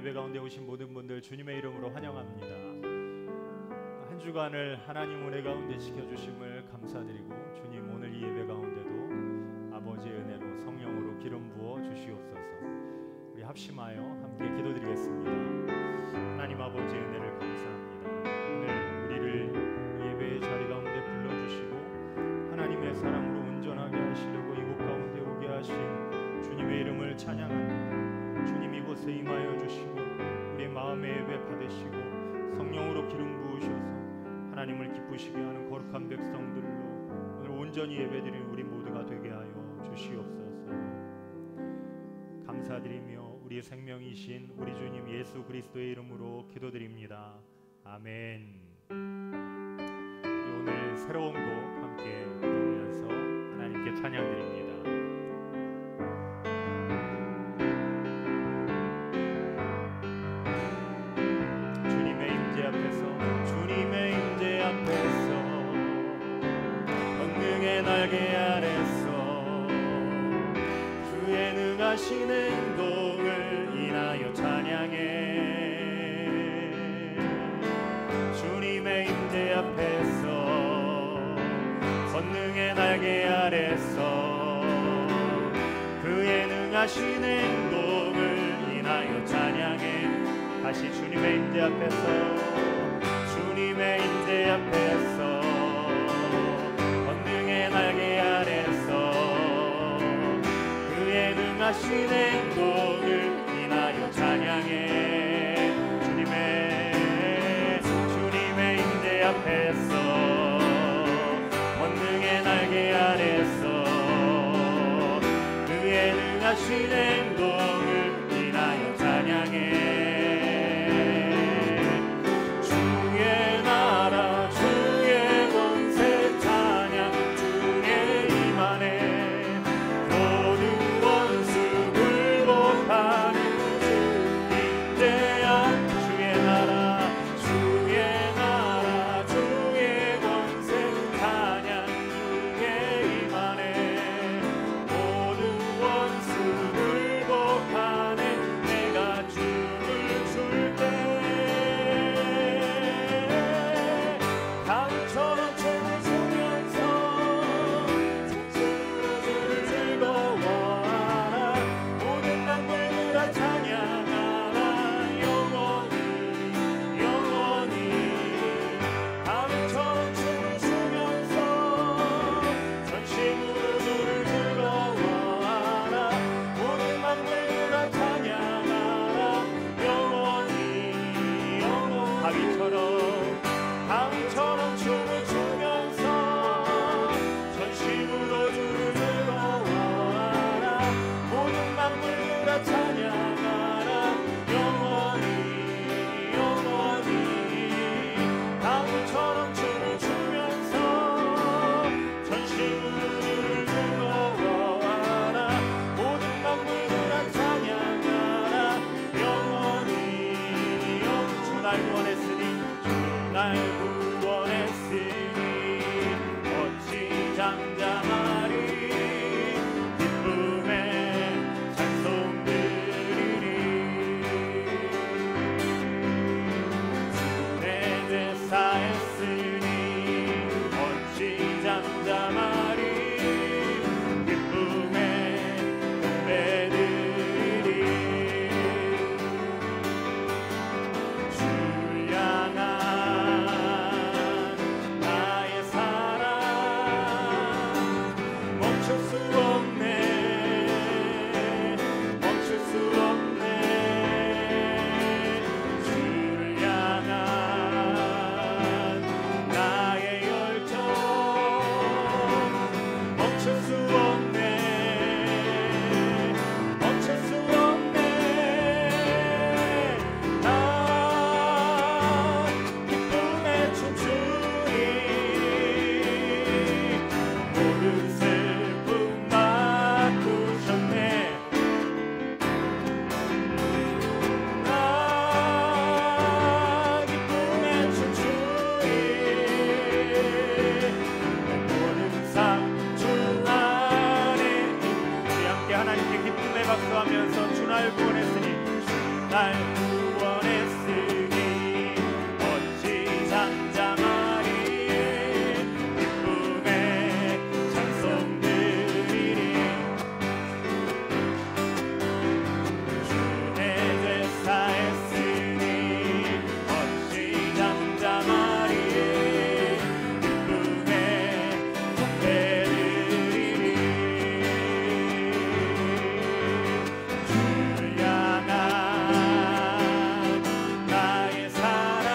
예배 가운데 오신 모든 분들 주님의 이름으로 환영합니다. 한 주간을 하나님 은혜 가운데 지켜주심을 감사드리고, 주님 오늘 이 예배 가운데도 아버지의 은혜로 성령으로 기름 부어 주시옵소서. 우리 합심하여 함께 기도드리겠습니다. 하나님 아버지의 은혜를 감사합니다. 오늘 우리를 예배의 자리 가운데 불러주시고 하나님의 사랑으로 온전하게 하시려고 이곳 가운데 오게 하신 주님의 이름을 찬양합니다. 주님 이곳에 임하여 주시고 우리의 마음의 예배 받으시고 성령으로 기름 부으셔서 하나님을 기쁘시게 하는 거룩한 백성들로 오늘 온전히 예배드리는 우리 모두가 되게 하여 주시옵소서. 감사드리며 우리의 생명이신 우리 주님 예수 그리스도의 이름으로 기도드립니다. 아멘. 오늘 새로운 곡 함께 부르면서 하나님께 찬양드립니다. 주님의 임재 앞에서 권능의 날개 아래서 주의 능하신 행동을 인하여 찬양해. 주님의 임재 앞에서 권능의 날개 아래서 그의 능하신 행동을 인하여 찬양해. 다시 주님의 임재 앞에서 주님의 임재 앞에서 권능의 날개 아래서 그의 능하신 행동을 인하여 찬양해. 주님의 임재 앞에서 권능의 날개 아래서 그의 능하신 행동을 인하여 찬양해. 하나님께 기쁨의 박수하면서 주 날 구원했으니 날 구원했으니 어찌 잠잠하리 기쁨의 찬송 드리리 주의 죄 사했으니 어찌 잠잠하리 기쁨의 통배 드리리 주를 향한 나의 사랑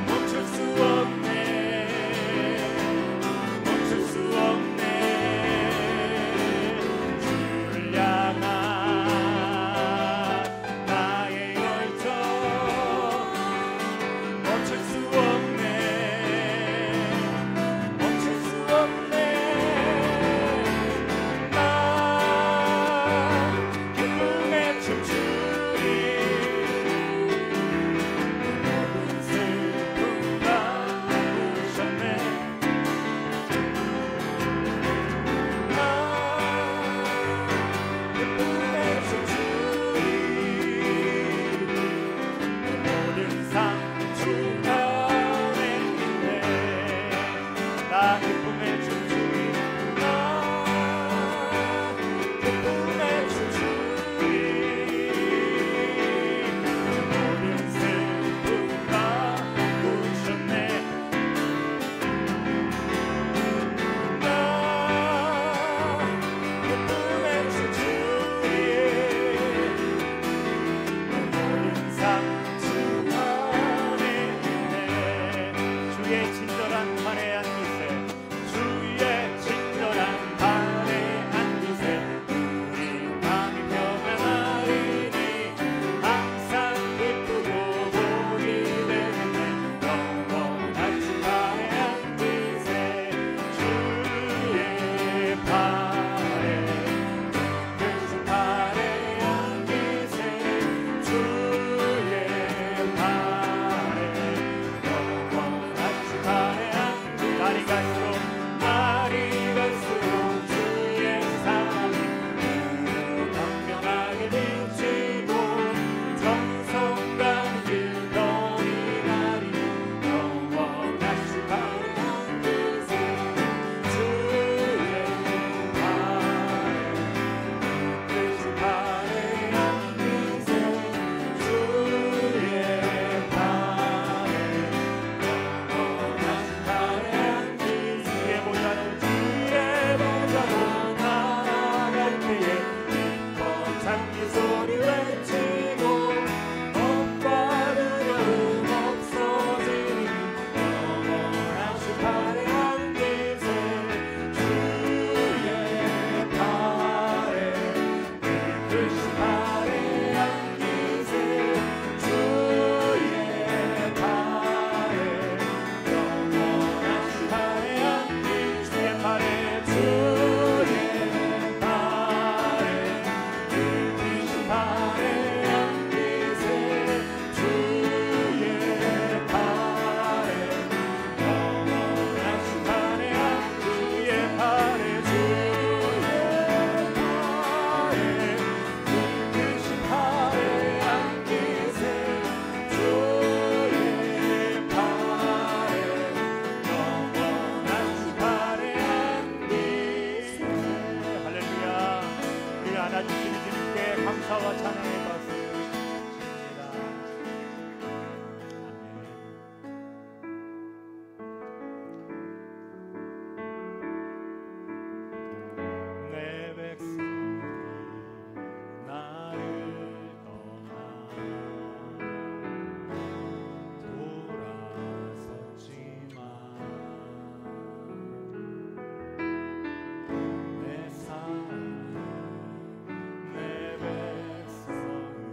멈출 수 없네 멈출 수 없네 주를 향한 나의 열정 멈출 수 없네 멈출 수 없네 나 기쁨에 춤추리 모든 슬픔 바꾸셨네 나 기쁨에 춤추리 모든 상처 안에 있네 나 기쁨에 춤추리 나 기쁨에 춤추리 모든 슬픔 바꾸셨네 나 기쁨에 춤추리 모든 상처 안에 있네 주의 친절한 발에 안기세 주의 친절한 발에 안기세 우리 마음이 평안하리니 항상 기쁘고 복이 되겠네 영원한 주 발에 안기세 주의 발에 크신 발에 안기세 주의 발에 영원한 주 발에 안기세 날이 갈수록 주의 사랑이 광명하게 비치고 정성과 길거리 나리 영원한 주 발에 안기세 주의 발에 크신 발에 안기세 주의 발에 영원한 주 발에 안기세 주의 보좌로 나아갈 때에 기뻐 찬미 소리 외치고 겁과 두려움 없어지니 영원한 주 발에 안기세 주의 발에 크신 발에 안기세 주의 발에 영원한 주 발에 안기세 주의 발에 크신 발에 안기세 주의 발에 영원한 주 발에 주의 발에 크신 발에 안기세 주의 발에 영원한 주 발에 안기세 할렐루야 우리를 안아주시는 주님께 감사와 찬양의 박수 드립니다. 아멘 내 백성이 나를 떠나 돌아섰지만 내 사랑 내 백성이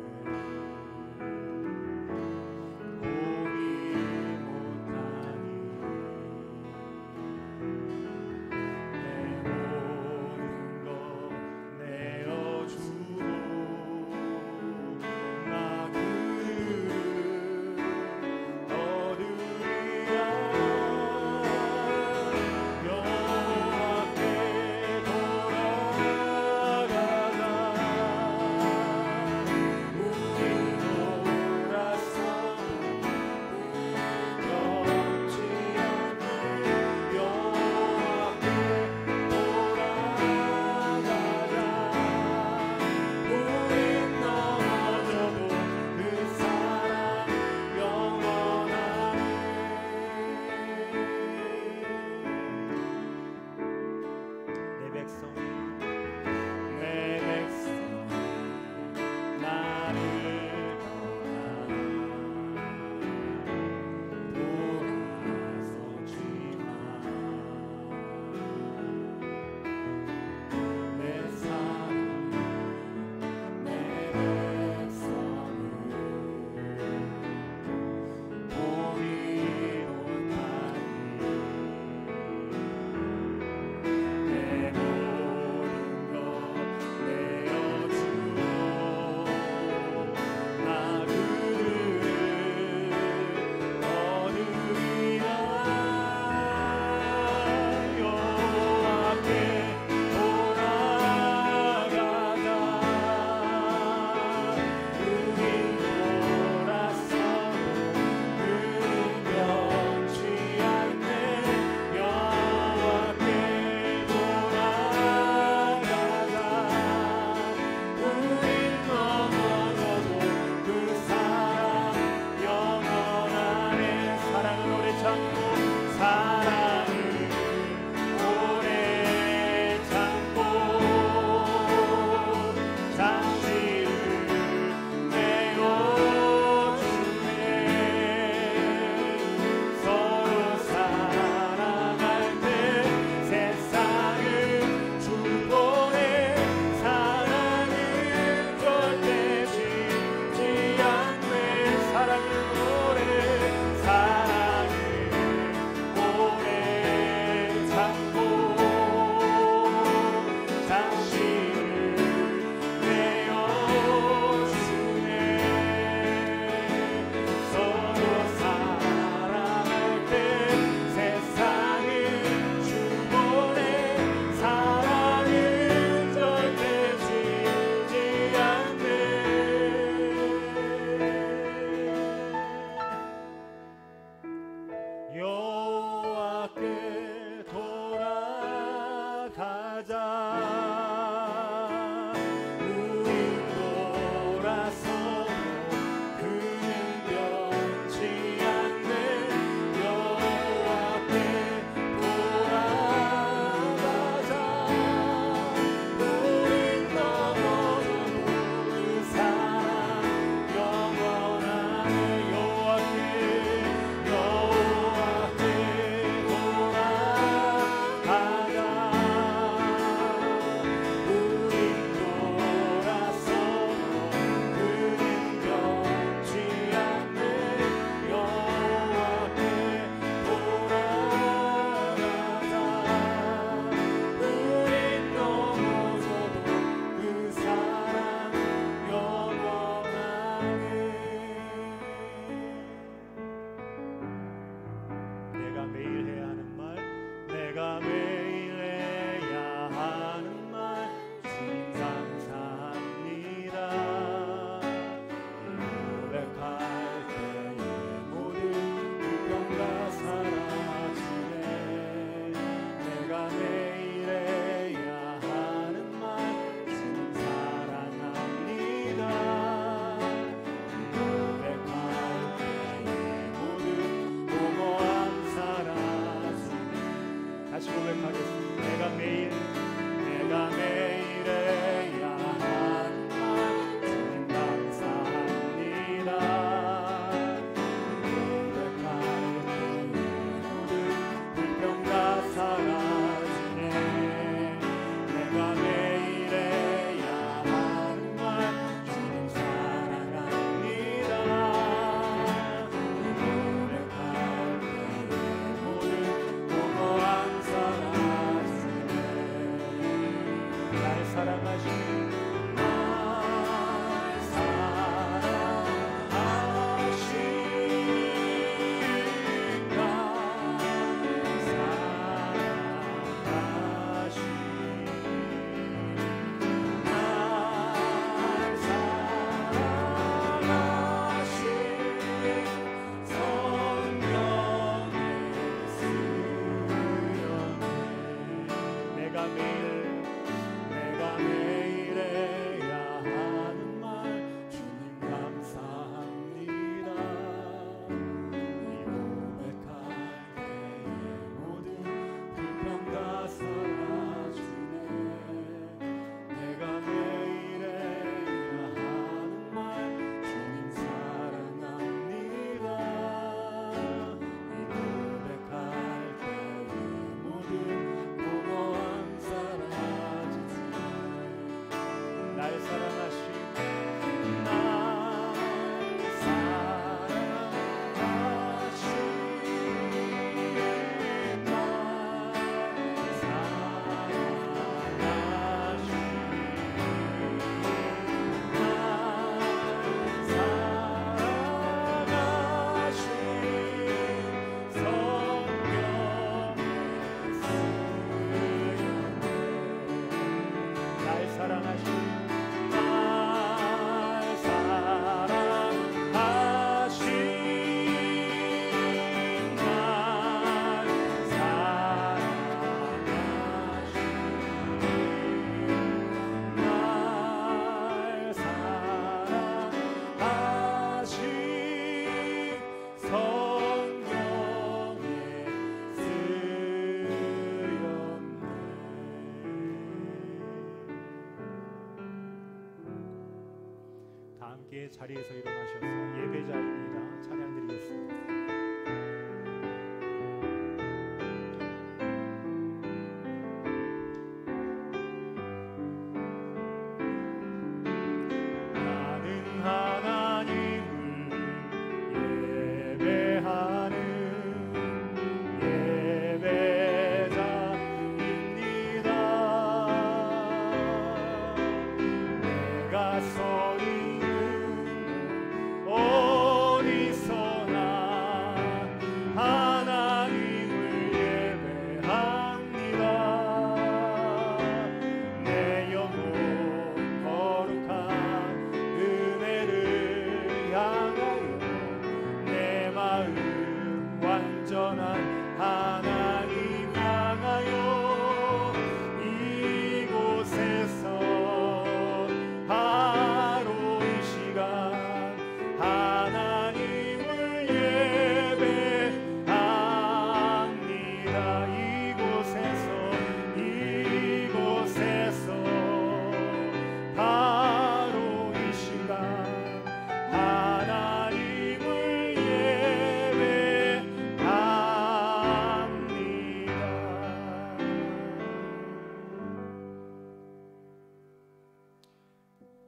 함께 자리에서 일어나셔서 예배자입니다. 찬양 드리겠습니다.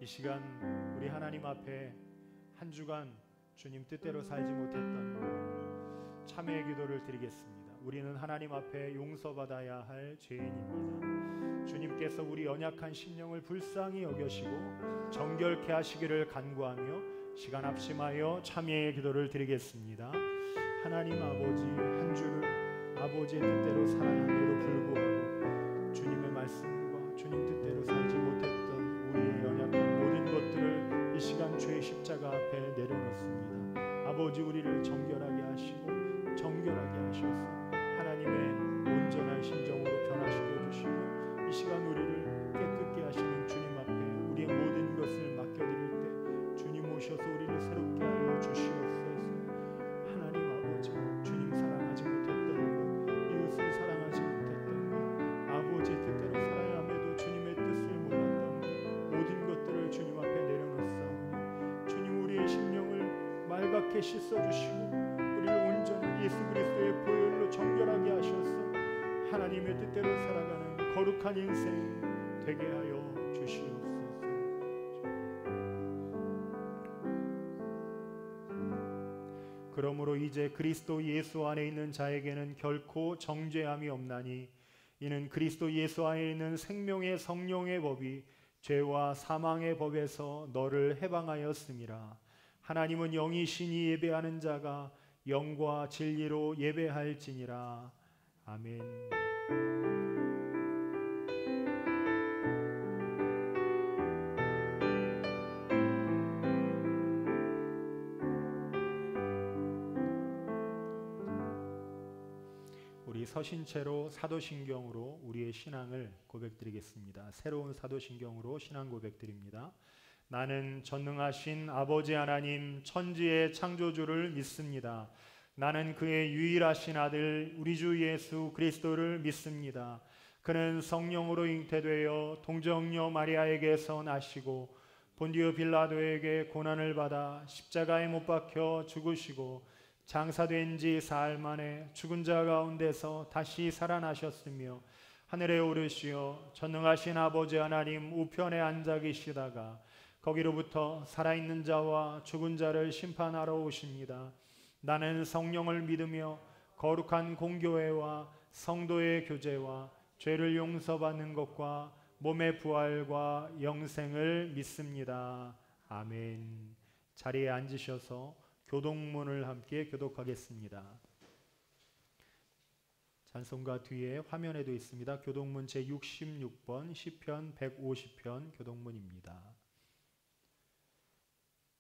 이 시간 우리 하나님 앞에 한 주간 주님 뜻대로 살지 못했던 참회의 기도를 드리겠습니다. 우리는 하나님 앞에 용서받아야 할 죄인입니다. 주님께서 우리 연약한 심령을 불쌍히 여겨시고 정결케 하시기를 간구하며 시간 합심하여 참회의 기도를 드리겠습니다. 하나님 아버지, 한 주를 아버지의 뜻대로 살아남에도 불구하고 주님의 말씀과 주님 뜻대로 살지 못했던 우리의 연약한 모든 것들을 이 시간 주의 십자가 앞에 내려놓습니다. 아버지, 우리를 정결하게 하시고 정결하게 하셔서 하나님의 온전한 심정으로 변화시켜 주시고 이 시간 우리를 깨끗게 하시는 주님 앞에 우리의 모든 것을 맡겨드릴 때 주님 오셔서 우리를 새롭게 하여 주시옵소서. 하나님 아버지, 주님 사랑하지 못했던 것, 이웃을 사랑하지 못했던 것, 아버지의 뜻대로 살아야 함에도 주님의 뜻을 몰랐던 것, 모든 것들을 주님 앞에 내려놓사오니 주님 우리의 심령을 맑게 씻어주시고 우리를 온전한 예수 그리스도의 보혈로 정결하게 하셔서 하나님의 뜻대로 살아가는 거룩한 인생 되게 하여 주시옵소서. 그러므로 이제 그리스도 예수 안에 있는 자에게는 결코 정죄함이 없나니 이는 그리스도 예수 안에 있는 생명의 성령의 법이 죄와 사망의 법에서 너를 해방하였음이라. 하나님은 영이시니 예배하는 자가 영과 진리로 예배할지니라. 아멘. 우리 서신체로 사도신경으로 우리의 신앙을 고백드리겠습니다. 새로운 사도신경으로 신앙 고백드립니다. 나는 전능하신 아버지 하나님 천지의 창조주를 믿습니다. 나는 그의 유일하신 아들 우리 주 예수 그리스도를 믿습니다. 그는 성령으로 잉태되어 동정녀 마리아에게서 나시고 본디오 빌라도에게 고난을 받아 십자가에 못 박혀 죽으시고 장사된 지 사흘 만에 죽은 자 가운데서 다시 살아나셨으며 하늘에 오르시어 전능하신 아버지 하나님 우편에 앉아 계시다가 거기로부터 살아있는 자와 죽은 자를 심판하러 오십니다. 나는 성령을 믿으며 거룩한 공교회와 성도의 교제와 죄를 용서받는 것과 몸의 부활과 영생을 믿습니다. 아멘. 자리에 앉으셔서 교독문을 함께 교독하겠습니다. 찬송가 뒤에 화면에도 있습니다. 교동문 제66번 시편 150편 교동문입니다.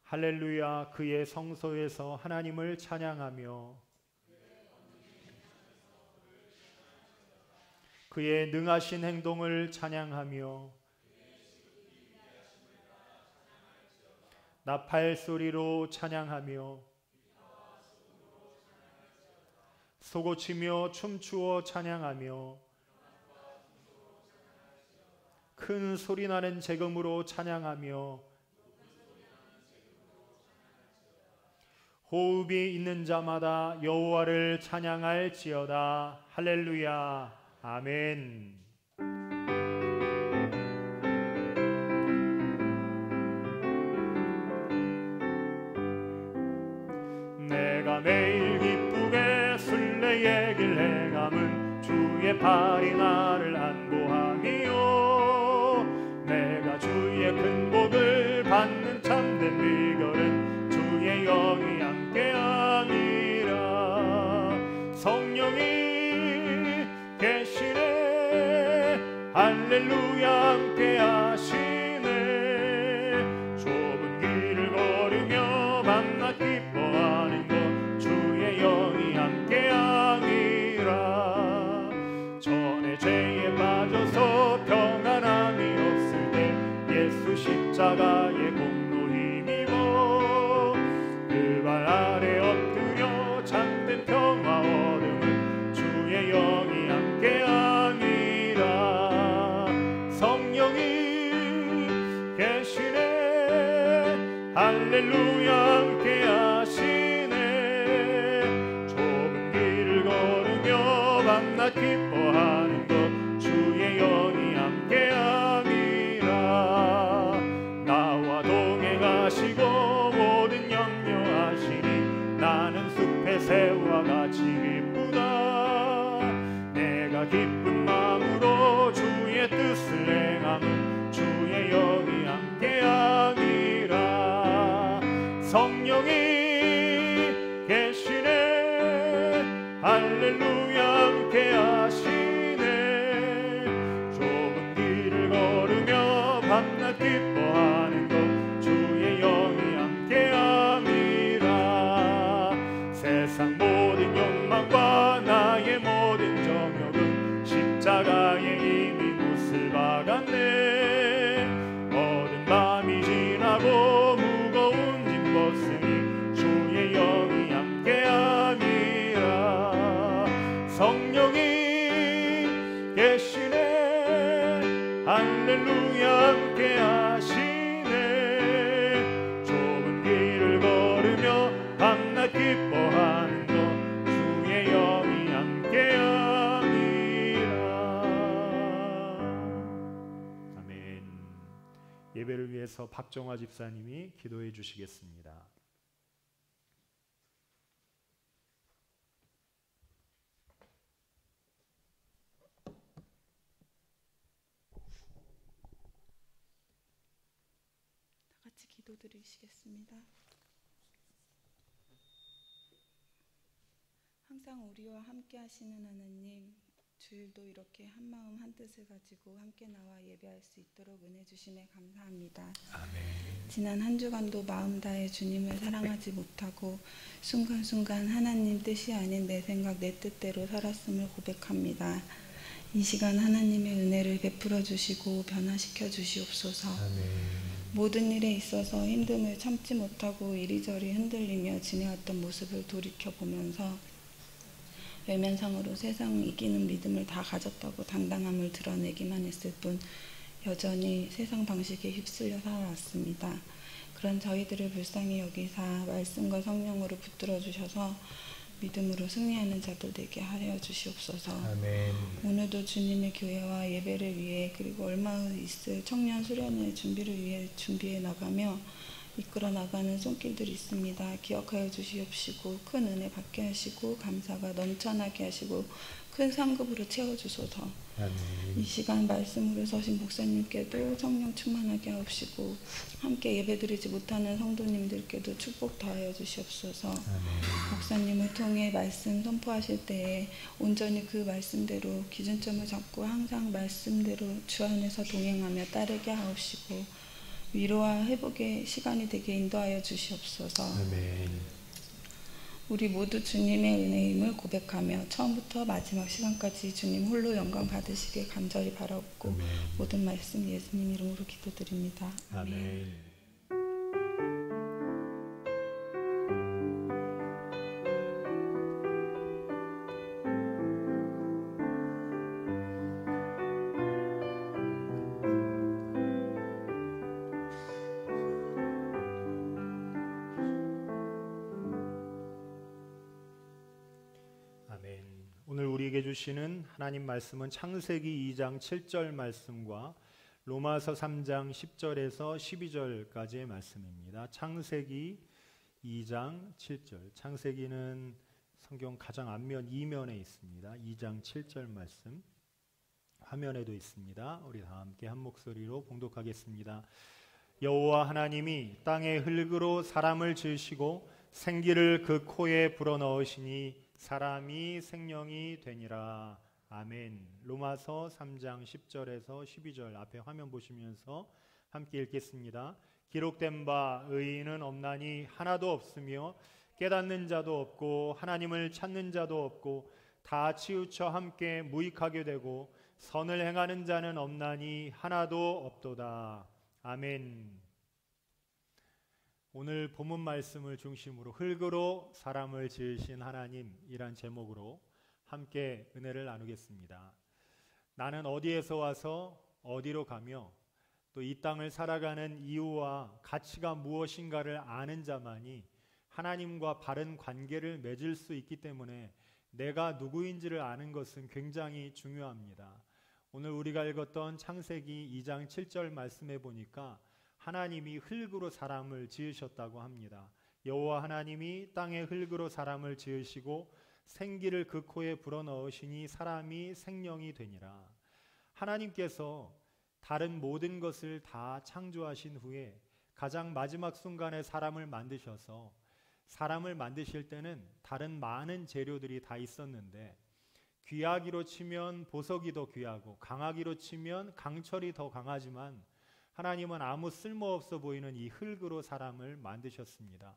할렐루야. 그의 성소에서 하나님을 찬양하며 그의 능하신 행동을 찬양하며 나팔 소리로 찬양하며 소고치며 춤추어 찬양하며 큰 소리나는 재금으로 찬양하며 호흡이 있는 자마다 여호와를 찬양할지어다. 할렐루야. 아멘. 내가 매일 기쁘게 순례의 길 행함은 주의 팔이 나를 안보함이요. 내가 주의 큰 복을 받는 참된 비결은 주의 영이 함께함이라. 성령이 계시네. 할렐루야. 함께하시네. 좁은 길을 걸으며 밤낮 기뻐하는 것 주의 영이 함께함이라. 전에 죄에 빠져서 평안함이 없을 때 예수 십자가의 공로 힘입어 그 발 아래 엎드려 참된 평화 얻음은 주의 영이 함께함이라. 성령이 계시네. 할렐루야. 함께하시네. 좁은 길을 걸으며 밤낮 기뻐하는 것 주의 영이 함께함이라. 나와 동행하시고 모든 염려하시니 나는 숲의 새와 같이 기쁘다. 내가 기쁜 마음으로 주의 뜻을 행함은 주의 영이 함께함이라. 성령이 계시네. 할렐루야. 함께하시네. 좁은 길을 걸으며 밤낮 기뻐하는 것 주의 영이 함께함이라. 세상 모든 욕망과 나의 모든 정욕은 십자가에 이미 못을 박았네. 모든 밤이 지나고 무거운 짐 벗으니 주의 영이 함께함이라. 성령이 계시네. 할렐루야. 함께하시네. 좁은 길을 걸으며 밤낮 기뻐하는 것 주의 영이 함께함이라. 아멘. 예배를 위해서 박정화 집사님이 기도해 주시겠습니다. 같이 기도드리시겠습니다. 항상 우리와 함께 하시는 하나님, 주일도 이렇게 한마음 한뜻을 가지고 함께 나와 예배할 수 있도록 은혜 주심에 감사합니다. 아멘. 지난 한 주간도 마음 다해 주님을 사랑하지 못하고 순간순간 하나님 뜻이 아닌 내 생각 내 뜻대로 살았음을 고백합니다. 이 시간 하나님의 은혜를 베풀어 주시고 변화시켜 주시옵소서. 아멘. 모든 일에 있어서 힘듦을 참지 못하고 이리저리 흔들리며 지내왔던 모습을 돌이켜보면서 외면상으로 세상 이기는 믿음을 다 가졌다고 당당함을 드러내기만 했을 뿐 여전히 세상 방식에 휩쓸려 살아왔습니다. 그런 저희들을 불쌍히 여기사 말씀과 성령으로 붙들어 주셔서 믿음으로 승리하는 자들 되게 하여 주시옵소서. 아멘. 오늘도 주님의 교회와 예배를 위해 그리고 얼마 후 있을 청년 수련회 준비를 위해 준비해 나가며 이끌어 나가는 손길들이 있습니다. 기억하여 주시옵시고 큰 은혜 받게 하시고 감사가 넘쳐나게 하시고 큰 상급으로 채워주소서. 이 시간 말씀으로 서신 목사님께도 성령 충만하게 하옵시고 함께 예배드리지 못하는 성도님들께도 축복 더하여 주시옵소서. 목사님을 통해 말씀 선포하실 때에 온전히 그 말씀대로 기준점을 잡고 항상 말씀대로 주 안에서 동행하며 따르게 하옵시고 위로와 회복의 시간이 되게 인도하여 주시옵소서. 아멘. 우리 모두 주님의 은혜임을 고백하며 처음부터 마지막 시간까지 주님 홀로 영광 받으시길 간절히 바라옵고 아멘. 모든 말씀 예수님 이름으로 기도드립니다. 아멘. 아멘. 오늘 우리에게 주시는 하나님 말씀은 창세기 2장 7절 말씀과 로마서 3장 10절에서 12절까지의 말씀입니다. 창세기 2장 7절. 창세기는 성경 가장 앞면 2면에 있습니다. 2장 7절 말씀 화면에도 있습니다. 우리 다 함께 한 목소리로 봉독하겠습니다. 여호와 하나님이 땅의 흙으로 사람을 지으시고 생기를 그 코에 불어넣으시니 사람이 생명이 되니라. 아멘. 로마서 3장 10절에서 12절 앞에 화면 보시면서 함께 읽겠습니다. 기록된 바 의인은 없나니 하나도 없으며 깨닫는 자도 없고 하나님을 찾는 자도 없고 다 치우쳐 함께 무익하게 되고 선을 행하는 자는 없나니 하나도 없도다. 아멘. 오늘 본문 말씀을 중심으로 흙으로 사람을 지으신 하나님이란 제목으로 함께 은혜를 나누겠습니다. 나는 어디에서 와서 어디로 가며 또 이 땅을 살아가는 이유와 가치가 무엇인가를 아는 자만이 하나님과 바른 관계를 맺을 수 있기 때문에 내가 누구인지를 아는 것은 굉장히 중요합니다. 오늘 우리가 읽었던 창세기 2장 7절 말씀해 보니까 하나님이 흙으로 사람을 지으셨다고 합니다. 여호와 하나님이 땅의 흙으로 사람을 지으시고 생기를 그 코에 불어넣으시니 사람이 생명이 되니라. 하나님께서 다른 모든 것을 다 창조하신 후에 가장 마지막 순간에 사람을 만드셔서 사람을 만드실 때는 다른 많은 재료들이 다 있었는데 귀하기로 치면 보석이 더 귀하고 강하기로 치면 강철이 더 강하지만 하나님은 아무 쓸모없어 보이는 이 흙으로 사람을 만드셨습니다.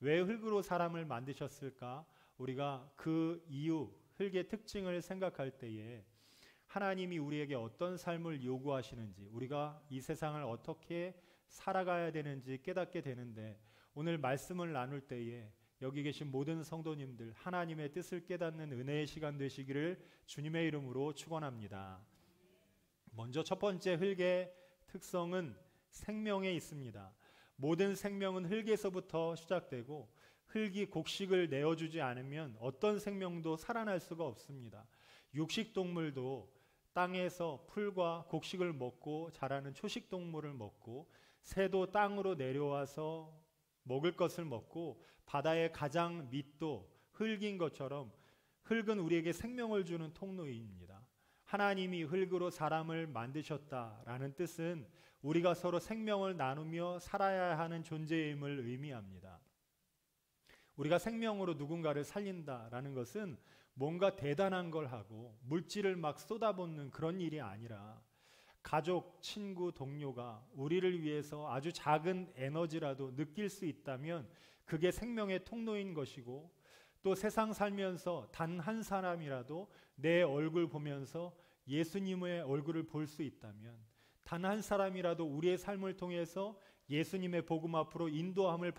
왜 흙으로 사람을 만드셨을까? 우리가 그 이유, 흙의 특징을 생각할 때에 하나님이 우리에게 어떤 삶을 요구하시는지, 우리가 이 세상을 어떻게 살아가야 되는지 깨닫게 되는데 오늘 말씀을 나눌 때에 여기 계신 모든 성도님들 하나님의 뜻을 깨닫는 은혜의 시간 되시기를 주님의 이름으로 축원합니다. 먼저 첫 번째 흙의 특성은 생명에 있습니다. 모든 생명은 흙에서부터 시작되고 흙이 곡식을 내어주지 않으면 어떤 생명도 살아날 수가 없습니다. 육식동물도 땅에서 풀과 곡식을 먹고 자라는 초식동물을 먹고 새도 땅으로 내려와서 먹을 것을 먹고 바다의 가장 밑도 흙인 것처럼 흙은 우리에게 생명을 주는 통로입니다. 하나님이 흙으로 사람을 만드셨다라는 뜻은 우리가 서로 생명을 나누며 살아야 하는 존재임을 의미합니다. 우리가 생명으로 누군가를 살린다라는 것은 뭔가 대단한 걸 하고 물질을 막 쏟아붓는 그런 일이 아니라 가족, 친구, 동료가 우리를 위해서 아주 작은 에너지라도 느낄 수 있다면 그게 생명의 통로인 것이고 또 세상 살면서 단 한 사람이라도 내 얼굴 보면서 예수님의 얼굴을 볼 수 있다면 단 한 사람이라도 우리의 삶을 통해서 예수님의 복음 앞으로 인도함을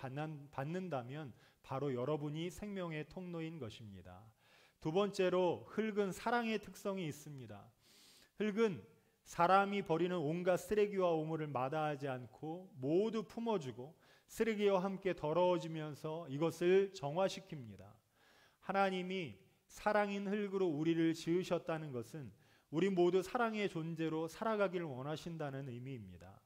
받는다면 바로 여러분이 생명의 통로인 것입니다. 두 번째로 흙은 사랑의 특성이 있습니다. 흙은 사람이 버리는 온갖 쓰레기와 오물을 마다하지 않고 모두 품어주고 쓰레기와 함께 더러워지면서 이것을 정화시킵니다. 하나님이 사랑인 흙으로 우리를 지으셨다는 것은 우리 모두 사랑의 존재로 살아가기를 원하신다는 의미입니다.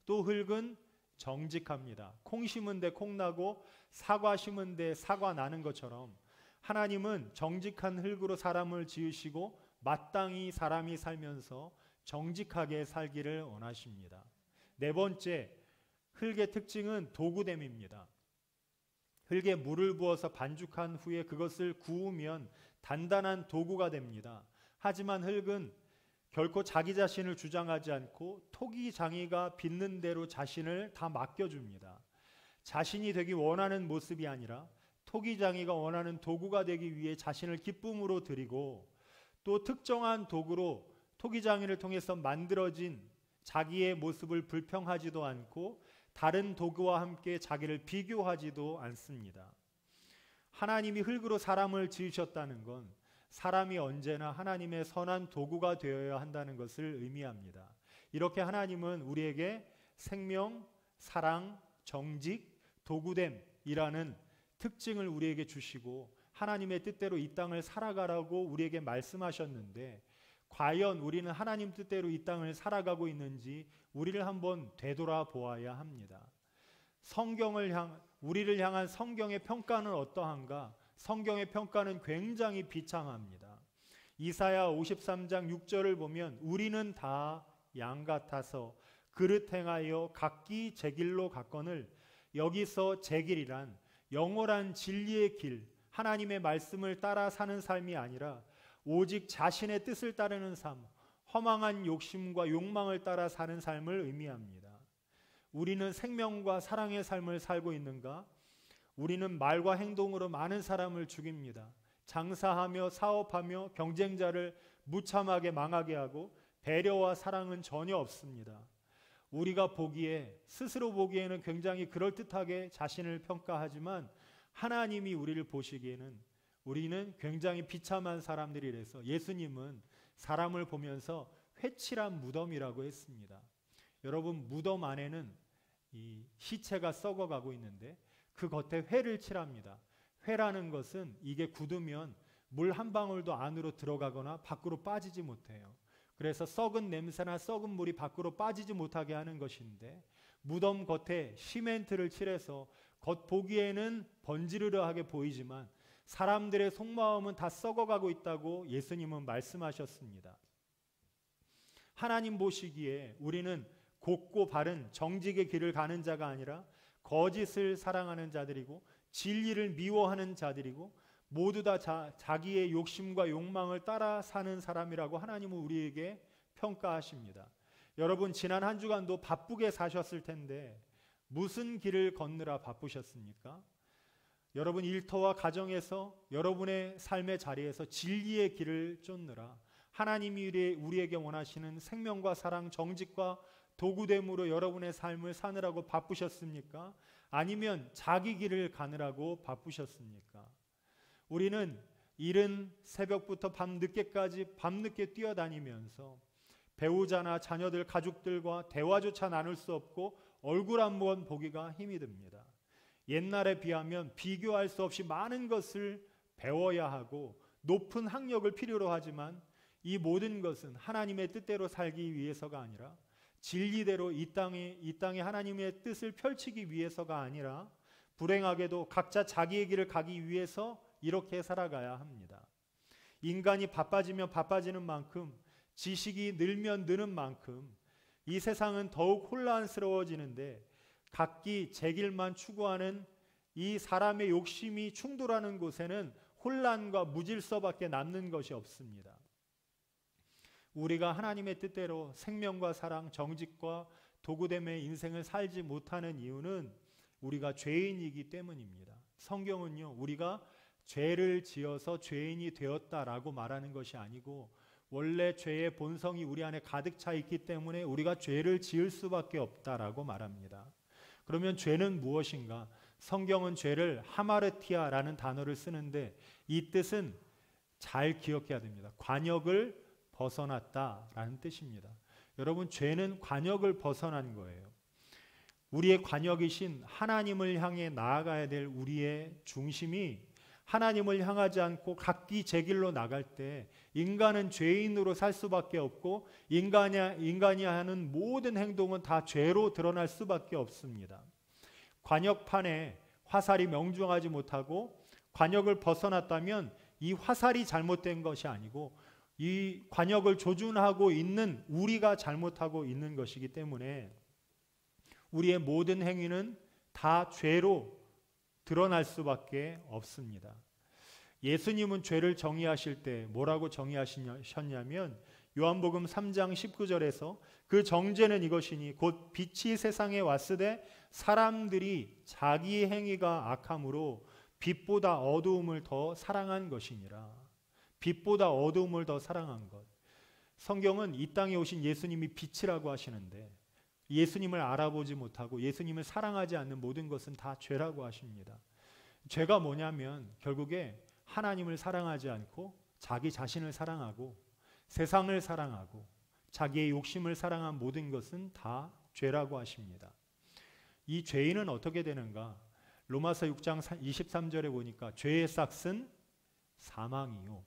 또 흙은 정직합니다. 콩 심은 데 콩 나고 사과 심은 데 사과 나는 것처럼 하나님은 정직한 흙으로 사람을 지으시고 마땅히 사람이 살면서 정직하게 살기를 원하십니다. 네 번째, 흙의 특징은 도구됨입니다. 흙에 물을 부어서 반죽한 후에 그것을 구우면 단단한 도구가 됩니다. 하지만 흙은 결코 자기 자신을 주장하지 않고 토기장이가 빚는 대로 자신을 다 맡겨줍니다. 자신이 되기 원하는 모습이 아니라 토기장이가 원하는 도구가 되기 위해 자신을 기쁨으로 드리고 또 특정한 도구로 토기장이를 통해서 만들어진 자기의 모습을 불평하지도 않고 다른 도구와 함께 자기를 비교하지도 않습니다. 하나님이 흙으로 사람을 지으셨다는 건 사람이 언제나 하나님의 선한 도구가 되어야 한다는 것을 의미합니다. 이렇게 하나님은 우리에게 생명, 사랑, 정직, 도구됨이라는 특징을 우리에게 주시고 하나님의 뜻대로 이 땅을 살아가라고 우리에게 말씀하셨는데 과연 우리는 하나님 뜻대로 이 땅을 살아가고 있는지 우리를 한번 되돌아보아야 합니다. 우리를 향한 성경의 평가는 어떠한가? 성경의 평가는 굉장히 비참합니다. 이사야 53장 6절을 보면 우리는 다 양 같아서 그릇 행하여 각기 제 길로 갔거늘, 여기서 제 길이란 영원한 진리의 길, 하나님의 말씀을 따라 사는 삶이 아니라 오직 자신의 뜻을 따르는 삶, 허망한 욕심과 욕망을 따라 사는 삶을 의미합니다. 우리는 생명과 사랑의 삶을 살고 있는가? 우리는 말과 행동으로 많은 사람을 죽입니다. 장사하며 사업하며 경쟁자를 무참하게 망하게 하고 배려와 사랑은 전혀 없습니다. 우리가 스스로 보기에는 굉장히 그럴듯하게 자신을 평가하지만 하나님이 우리를 보시기에는 우리는 굉장히 비참한 사람들이라서 예수님은 사람을 보면서 회칠한 무덤이라고 했습니다. 여러분, 무덤 안에는 이 시체가 썩어가고 있는데 그 겉에 회를 칠합니다. 회라는 것은 이게 굳으면 물 한 방울도 안으로 들어가거나 밖으로 빠지지 못해요. 그래서 썩은 냄새나 썩은 물이 밖으로 빠지지 못하게 하는 것인데 무덤 겉에 시멘트를 칠해서 겉 보기에는 번지르르하게 보이지만 사람들의 속마음은 다 썩어가고 있다고 예수님은 말씀하셨습니다. 하나님 보시기에 우리는 곧고 바른 정직의 길을 가는 자가 아니라 거짓을 사랑하는 자들이고 진리를 미워하는 자들이고 모두 다 자기의 욕심과 욕망을 따라 사는 사람이라고 하나님은 우리에게 평가하십니다. 여러분, 지난 한 주간도 바쁘게 사셨을 텐데 무슨 길을 걷느라 바쁘셨습니까? 여러분 일터와 가정에서 여러분의 삶의 자리에서 진리의 길을 쫓느라 하나님이 우리에게 원하시는 생명과 사랑, 정직과 도구됨으로 여러분의 삶을 사느라고 바쁘셨습니까? 아니면 자기 길을 가느라고 바쁘셨습니까? 우리는 이른 새벽부터 밤늦게 뛰어다니면서 배우자나 자녀들, 가족들과 대화조차 나눌 수 없고 얼굴 한 번 보기가 힘이 듭니다. 옛날에 비하면 비교할 수 없이 많은 것을 배워야 하고 높은 학력을 필요로 하지만 이 모든 것은 하나님의 뜻대로 살기 위해서가 아니라 진리대로 이 땅에 하나님의 뜻을 펼치기 위해서가 아니라 불행하게도 각자 자기의 길을 가기 위해서 이렇게 살아가야 합니다. 인간이 바빠지면 바빠지는 만큼 지식이 늘면 느는 만큼 이 세상은 더욱 혼란스러워지는데 각기 제 길만 추구하는 이 사람의 욕심이 충돌하는 곳에는 혼란과 무질서밖에 남는 것이 없습니다. 우리가 하나님의 뜻대로 생명과 사랑, 정직과 도구됨의 인생을 살지 못하는 이유는 우리가 죄인이기 때문입니다. 성경은요, 우리가 죄를 지어서 죄인이 되었다라고 말하는 것이 아니고 원래 죄의 본성이 우리 안에 가득 차 있기 때문에 우리가 죄를 지을 수밖에 없다라고 말합니다. 그러면 죄는 무엇인가? 성경은 죄를 하마르티아라는 단어를 쓰는데 이 뜻은 잘 기억해야 됩니다. 관역을 벗어났다라는 뜻입니다. 여러분, 죄는 관역을 벗어난 거예요. 우리의 관역이신 하나님을 향해 나아가야 될 우리의 중심이 하나님을 향하지 않고 각기 제 길로 나갈 때 인간은 죄인으로 살 수밖에 없고 인간이 하는 모든 행동은 다 죄로 드러날 수밖에 없습니다. 관역판에 화살이 명중하지 못하고 관역을 벗어났다면 이 화살이 잘못된 것이 아니고 이 관역을 조준하고 있는 우리가 잘못하고 있는 것이기 때문에 우리의 모든 행위는 다 죄로 드러날 수밖에 없습니다. 예수님은 죄를 정의하실 때 뭐라고 정의하셨냐면 요한복음 3장 19절에서 그 정죄는 이것이니 곧 빛이 세상에 왔으되 사람들이 자기 행위가 악함으로 빛보다 어두움을 더 사랑한 것이니라. 빛보다 어두움을 더 사랑한 것. 성경은 이 땅에 오신 예수님이 빛이라고 하시는데 예수님을 알아보지 못하고 예수님을 사랑하지 않는 모든 것은 다 죄라고 하십니다. 죄가 뭐냐면 결국에 하나님을 사랑하지 않고 자기 자신을 사랑하고 세상을 사랑하고 자기의 욕심을 사랑한 모든 것은 다 죄라고 하십니다. 이 죄인은 어떻게 되는가? 로마서 6장 23절에 보니까 죄의 삭은 사망이요.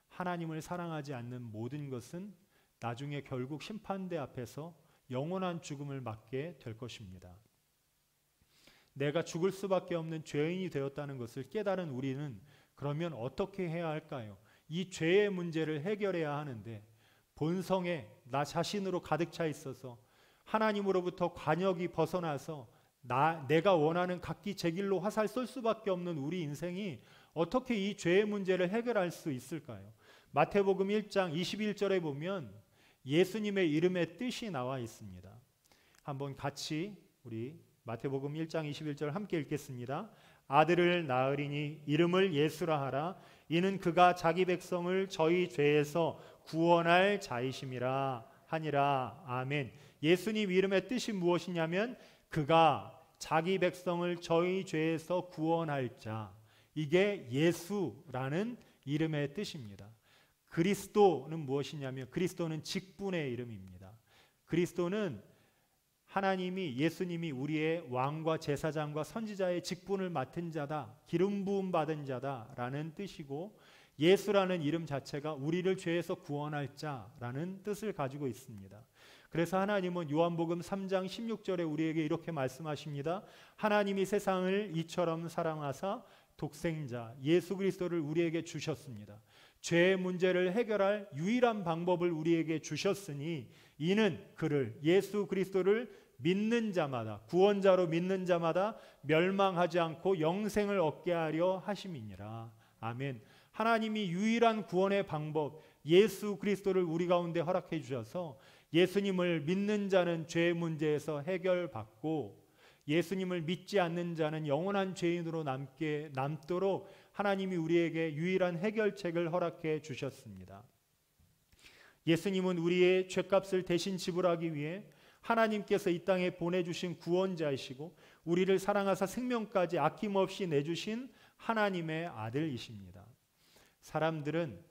하나님을 사랑하지 않는 모든 것은 나중에 결국 심판대 앞에서 영원한 죽음을 맞게 될 것입니다. 내가 죽을 수밖에 없는 죄인이 되었다는 것을 깨달은 우리는 그러면 어떻게 해야 할까요? 이 죄의 문제를 해결해야 하는데 본성에 나 자신으로 가득 차 있어서 하나님으로부터 관역이 벗어나서 내가 원하는 각기 제 길로 화살 쏠 수밖에 없는 우리 인생이 어떻게 이 죄의 문제를 해결할 수 있을까요? 마태복음 1장 21절에 보면 예수님의 이름의 뜻이 나와 있습니다. 한번 같이 우리 마태복음 1장 21절 함께 읽겠습니다. 아들을 낳으리니 이름을 예수라 하라. 이는 그가 자기 백성을 저희 죄에서 구원할 자이심이라 하니라. 아멘. 예수님 이름의 뜻이 무엇이냐면 그가 자기 백성을 저희 죄에서 구원할 자. 이게 예수라는 이름의 뜻입니다. 그리스도는 무엇이냐면 그리스도는 직분의 이름입니다. 그리스도는 하나님이 예수님이 우리의 왕과 제사장과 선지자의 직분을 맡은 자다, 기름 부음 받은 자다라는 뜻이고 예수라는 이름 자체가 우리를 죄에서 구원할 자라는 뜻을 가지고 있습니다. 그래서 하나님은 요한복음 3장 16절에 우리에게 이렇게 말씀하십니다. 하나님이 세상을 이처럼 사랑하사 독생자 예수 그리스도를 우리에게 주셨습니다. 죄의 문제를 해결할 유일한 방법을 우리에게 주셨으니 이는 그를 예수 그리스도를 믿는 자마다 구원자로 믿는 자마다 멸망하지 않고 영생을 얻게 하려 하심이니라. 아멘. 하나님이 유일한 구원의 방법 예수 그리스도를 우리 가운데 허락해 주셔서 예수님을 믿는 자는 죄의 문제에서 해결받고 예수님을 믿지 않는 자는 영원한 죄인으로 남도록 하나님이 우리에게 유일한 해결책을 허락해 주셨습니다. 예수님은 우리의 죄값을 대신 지불하기 위해 하나님께서 이 땅에 보내주신 구원자이시고 우리를 사랑하사 생명까지 아낌없이 내주신 하나님의 아들이십니다. 사람들은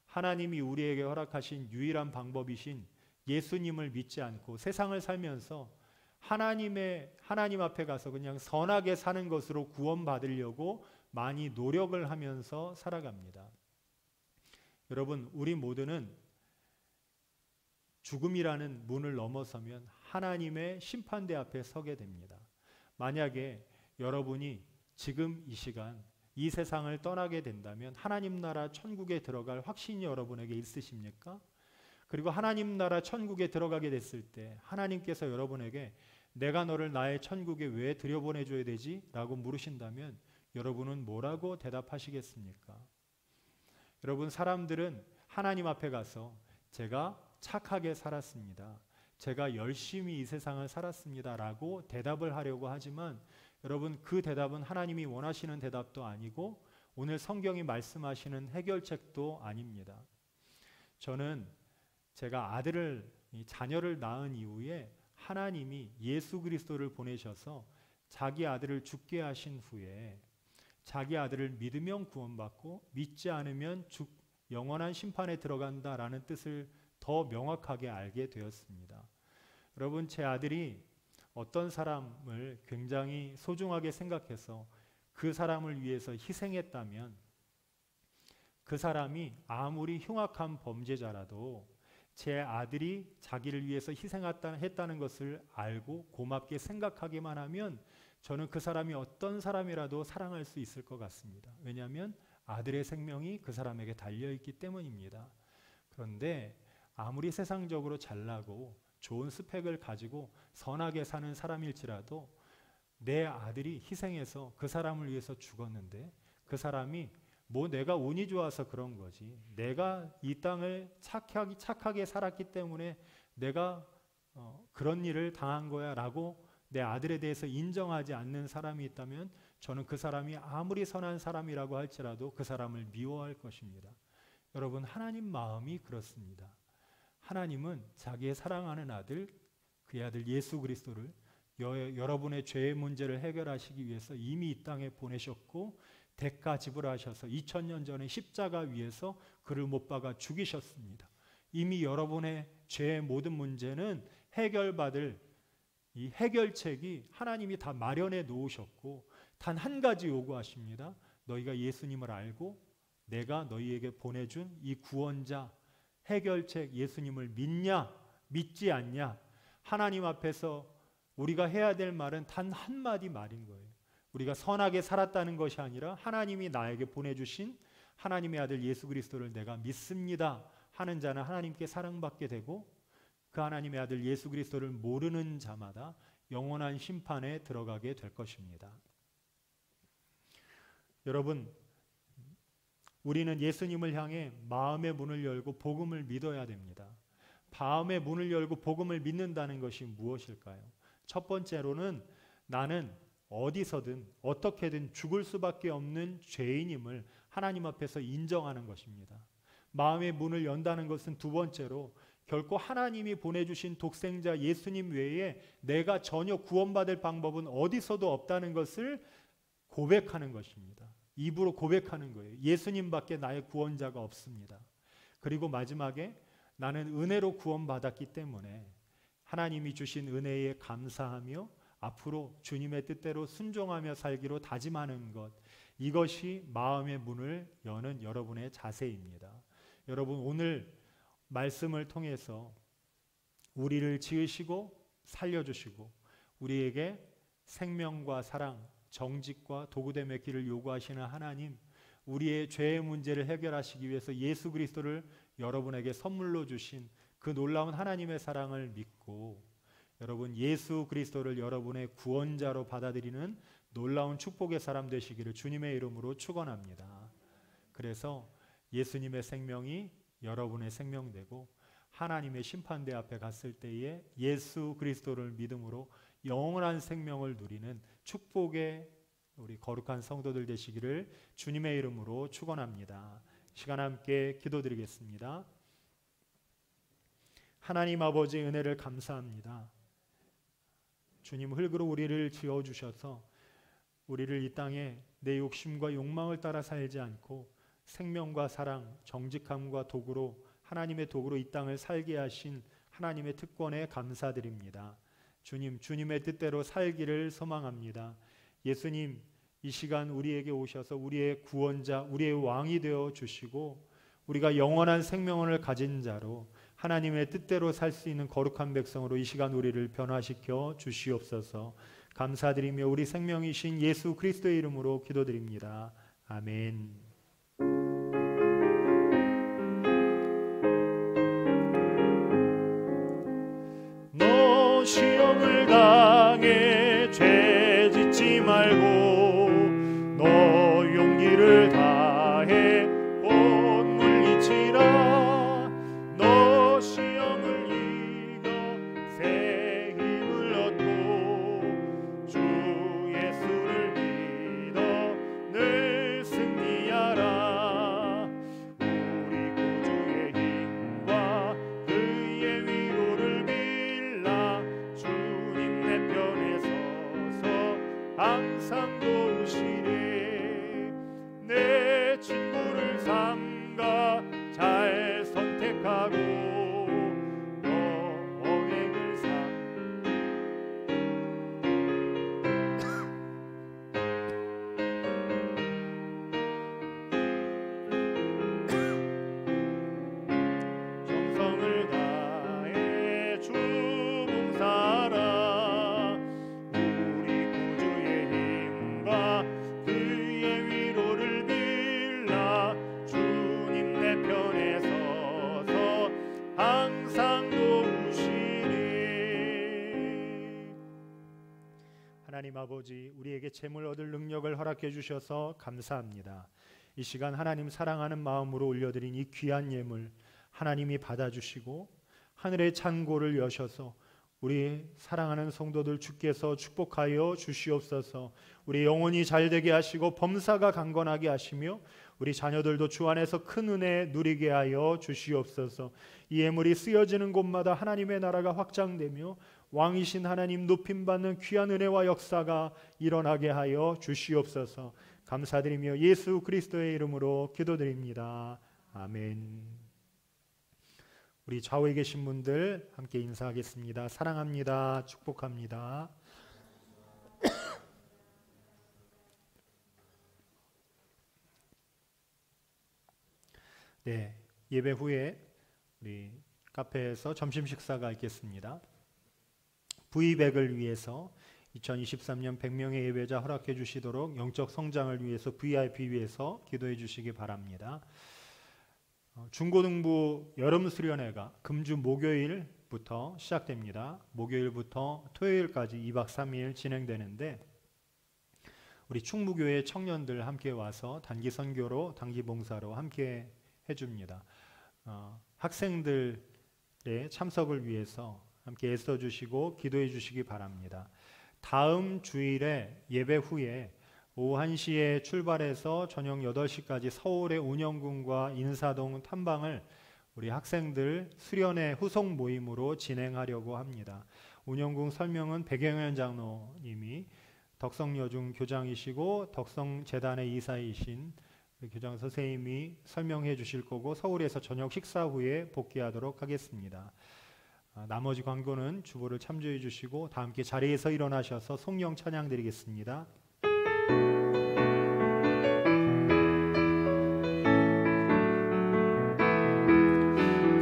하나님이 우리에게 허락하신 유일한 방법이신 예수님을 믿지 않고 세상을 살면서 하나님 앞에 가서 그냥 선하게 사는 것으로 구원받으려고 많이 노력을 하면서 살아갑니다. 여러분, 우리 모두는 죽음이라는 문을 넘어서면 하나님의 심판대 앞에 서게 됩니다. 만약에 여러분이 지금 이 시간 이 세상을 떠나게 된다면 하나님 나라 천국에 들어갈 확신이 여러분에게 있으십니까? 그리고 하나님 나라 천국에 들어가게 됐을 때 하나님께서 여러분에게 내가 너를 나의 천국에 왜 들여보내줘야 되지? 라고 물으신다면 여러분은 뭐라고 대답하시겠습니까? 여러분, 사람들은 하나님 앞에 가서 제가 착하게 살았습니다. 제가 열심히 이 세상을 살았습니다. 라고 대답을 하려고 하지만 여러분, 그 대답은 하나님이 원하시는 대답도 아니고 오늘 성경이 말씀하시는 해결책도 아닙니다. 저는 제가 자녀를 낳은 이후에 하나님이 예수 그리스도를 보내셔서 자기 아들을 죽게 하신 후에 자기 아들을 믿으면 구원받고 믿지 않으면 영원한 심판에 들어간다라는 뜻을 더 명확하게 알게 되었습니다. 여러분, 제 아들이 어떤 사람을 굉장히 소중하게 생각해서 그 사람을 위해서 희생했다면 그 사람이 아무리 흉악한 범죄자라도 제 아들이 자기를 위해서 희생했다는 것을 알고 고맙게 생각하기만 하면 저는 그 사람이 어떤 사람이라도 사랑할 수 있을 것 같습니다. 왜냐하면 아들의 생명이 그 사람에게 달려있기 때문입니다. 그런데 아무리 세상적으로 잘나고 좋은 스펙을 가지고 선하게 사는 사람일지라도 내 아들이 희생해서 그 사람을 위해서 죽었는데 그 사람이 뭐 내가 운이 좋아서 그런 거지, 내가 이 땅을 착하게 살았기 때문에 내가 그런 일을 당한 거야 라고 내 아들에 대해서 인정하지 않는 사람이 있다면 저는 그 사람이 아무리 선한 사람이라고 할지라도 그 사람을 미워할 것입니다. 여러분, 하나님 마음이 그렇습니다. 하나님은 자기의 사랑하는 아들, 그의 아들 예수 그리스도를 여러분의 죄의 문제를 해결하시기 위해서 이미 이 땅에 보내셨고 대가 지불하셔서 2000년 전에 십자가 위에서 그를 못 박아 죽이셨습니다. 이미 여러분의 죄의 모든 문제는 해결받을 이 해결책이 하나님이 다 마련해 놓으셨고 단 한 가지 요구하십니다. 너희가 예수님을 알고 내가 너희에게 보내준 이 구원자 해결책 예수님을 믿냐 믿지 않냐. 하나님 앞에서 우리가 해야 될 말은 단 한마디 말인 거예요. 우리가 선하게 살았다는 것이 아니라 하나님이 나에게 보내주신 하나님의 아들 예수 그리스도를 내가 믿습니다 하는 자는 하나님께 사랑받게 되고, 그 하나님의 아들 예수 그리스도를 모르는 자마다 영원한 심판에 들어가게 될 것입니다. 여러분, 우리는 예수님을 향해 마음의 문을 열고 복음을 믿어야 됩니다. 마음의 문을 열고 복음을 믿는다는 것이 무엇일까요? 첫 번째로는 나는 어디서든 어떻게든 죽을 수밖에 없는 죄인임을 하나님 앞에서 인정하는 것입니다. 마음의 문을 연다는 것은 두 번째로 결코 하나님이 보내주신 독생자 예수님 외에 내가 전혀 구원받을 방법은 어디서도 없다는 것을 고백하는 것입니다. 입으로 고백하는 거예요. 예수님밖에 나의 구원자가 없습니다. 그리고 마지막에 나는 은혜로 구원받았기 때문에 하나님이 주신 은혜에 감사하며 앞으로 주님의 뜻대로 순종하며 살기로 다짐하는 것, 이것이 마음의 문을 여는 여러분의 자세입니다. 여러분, 오늘 말씀을 통해서 우리를 지으시고 살려주시고 우리에게 생명과 사랑, 정직과 도구됨의 길을 요구하시는 하나님, 우리의 죄의 문제를 해결하시기 위해서 예수 그리스도를 여러분에게 선물로 주신 그 놀라운 하나님의 사랑을 믿고 여러분 예수 그리스도를 여러분의 구원자로 받아들이는 놀라운 축복의 사람 되시기를 주님의 이름으로 축원합니다. 그래서 예수님의 생명이 여러분의 생명 되고 하나님의 심판대 앞에 갔을 때에 예수 그리스도를 믿음으로 영원한 생명을 누리는 축복의 우리 거룩한 성도들 되시기를 주님의 이름으로 축원합니다. 시간 함께 기도드리겠습니다. 하나님 아버지의 은혜를 감사합니다. 주님, 흙으로 우리를 지어주셔서 우리를 이 땅에 내 욕심과 욕망을 따라 살지 않고 생명과 사랑, 정직함과 도구로 하나님의 도구로 이 땅을 살게 하신 하나님의 특권에 감사드립니다. 주님, 주님의 뜻대로 살기를 소망합니다. 예수님, 이 시간 우리에게 오셔서 우리의 구원자, 우리의 왕이 되어 주시고 우리가 영원한 생명을 가진 자로 하나님의 뜻대로 살 수 있는 거룩한 백성으로 이 시간 우리를 변화시켜 주시옵소서. 감사드리며 우리 생명이신 예수 그리스도의 이름으로 기도드립니다. 아멘. 너 시험을 당해 죄 짓지 말고 너 용기를 다해 곧 물리치라. 너 시험을 이겨 새 힘을 얻고 주 예수를 믿어 늘 승리하라. 우리 구주의 힘과 그의 위로를 빌라. 주님 내 편에 서서 항상 도우시네. 내 친구를 삼가 잘 선택하고 너 언행을 하나님 아버지, 우리에게 재물 얻을 능력을 허락해 주셔서 감사합니다. 이 시간 하나님 사랑하는 마음으로 올려드린 이 귀한 예물 하나님이 받아주시고 하늘의 창고를 여셔서 우리 사랑하는 성도들 주께서 축복하여 주시옵소서. 우리 영혼이 잘되게 하시고 범사가 강건하게 하시며 우리 자녀들도 주 안에서 큰 은혜 누리게 하여 주시옵소서. 이 예물이 쓰여지는 곳마다 하나님의 나라가 확장되며 왕이신 하나님 높임받는 귀한 은혜와 역사가 일어나게 하여 주시옵소서. 감사드리며 예수 그리스도의 이름으로 기도드립니다. 아멘. 우리 좌우에 계신 분들 함께 인사하겠습니다. 사랑합니다. 축복합니다. 네, 예배 후에 우리 카페에서 점심 식사가 있겠습니다. V100을 위해서 2023년 100명의 예배자 허락해 주시도록 영적 성장을 위해서 VIP 위해서 기도해 주시기 바랍니다. 중고등부 여름 수련회가 금주 목요일부터 시작됩니다. 목요일부터 토요일까지 2박 3일 진행되는데 우리 충무교회 청년들 함께 와서 단기 선교로 단기 봉사로 함께 해줍니다. 학생들의 참석을 위해서 함께 애써주시고 기도해 주시기 바랍니다. 다음 주일에 예배 후에 오후 1시에 출발해서 저녁 8시까지 서울의 운영군과 인사동 탐방을 우리 학생들 수련회 후속 모임으로 진행하려고 합니다. 운영군 설명은 백영현 장로님이 덕성여중 교장이시고 덕성재단의 이사이신 교장 선생님이 설명해 주실 거고 서울에서 저녁 식사 후에 복귀하도록 하겠습니다. 나머지 광고는 주보를 참조해 주시고 다 함께 자리에서 일어나셔서 송영 찬양 드리겠습니다.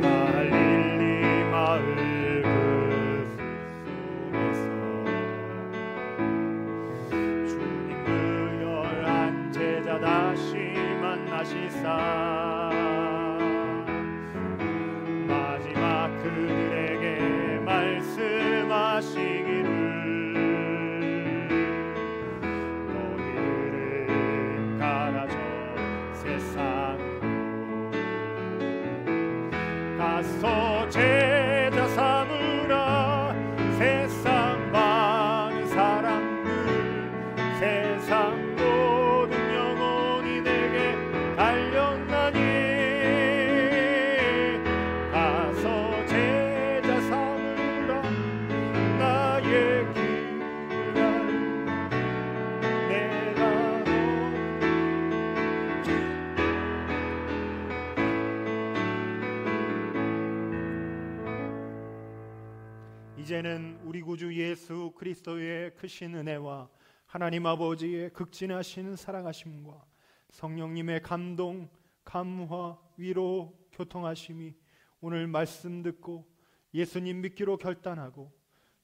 갈릴리 마을 그 숲속에서 주님 그 열한 제자 다시 만나시사 마지막 그들에게 말씀하시기를 너희들은 가라져 세상으로 가서 제자 삼으라 세상 많은 사람들 세상 모든 영혼이 내게 달렸나니 가서 제자 삼으라 나의 길을 내가 이제는 우리 구주 예수 그리스도의 크신 은혜와 하나님 아버지의 극진하신 사랑하심과 성령님의 감동, 감화, 위로, 교통하심이 오늘 말씀 듣고 예수님 믿기로 결단하고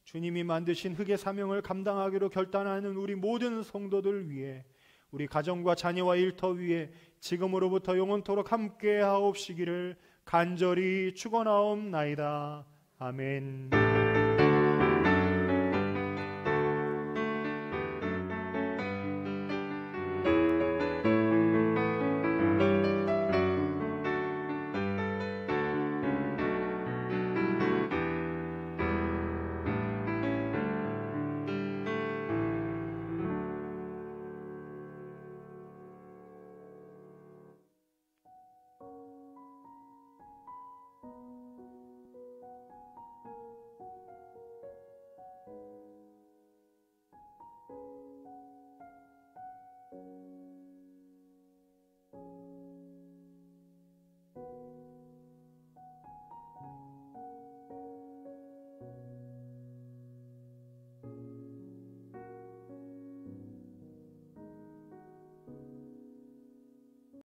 주님이 만드신 흑의 사명을 감당하기로 결단하는 우리 모든 성도들 위해 우리 가정과 자녀와 일터 위에 지금으로부터 영원토록 함께 하옵시기를 간절히 축원하옵나이다. 아멘.